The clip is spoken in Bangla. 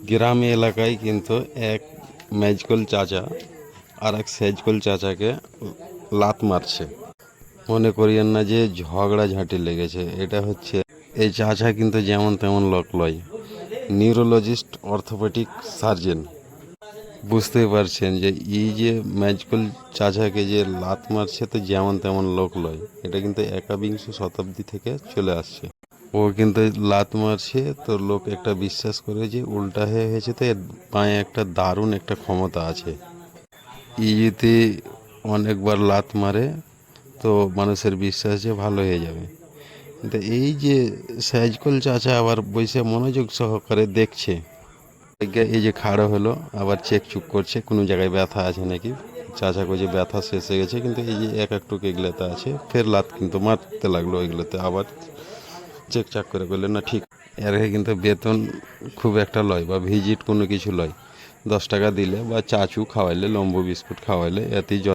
গ্রামে এলাকায় কিন্তু এক ম্যাজকল চাচা আর এক সেজকল চাচাকে লাত মারছে। মনে করিয়েন না যে ঝগড়াঝাঁটি লেগেছে, এটা হচ্ছে এই চাচা কিন্তু যেমন তেমন লোক লয়, নিউরোলজিস্ট অর্থোপেডিক সার্জন। বুঝতেই পারছেন যে এই যে ম্যাজকল চাচাকে যে লাত মারছে তো যেমন তেমন লোক লয়, এটা কিন্তু একবিংশ শতাব্দী থেকে চলে আসছে। ও কিন্তু লাত মারছে তো লোক একটা বিশ্বাস করে যে উল্টা হয়ে হয়েছে, তো এর পায়ে একটা দারুণ একটা ক্ষমতা আছে। ই যদি অনেকবার লাত মারে তো মানুষের বিশ্বাস যে ভালো হয়ে যাবে। কিন্তু এই যে সাইজকল চাচা আবার বসে মনোযোগ সহকারে দেখছে, এই যে খাড়া হলো আবার চেক চুক করছে কোনো জায়গায় ব্যথা আছে নাকি। চাচা যে ব্যথা শেষ হয়ে গেছে, কিন্তু এই যে এক একটুক এগুলোতে আছে, ফের লাত কিন্তু মারতে লাগলো এগুলোতে, আবার চেক চাক করে বললেন না ঠিক। এর আগে কিন্তু বেতন খুব একটা লয় বা ভিজিট কোনো কিছু লয়, 10 টাকা দিলে বা চাচু খাওয়াইলে, লম্বু বিস্কুট খাওয়াইলে এতেই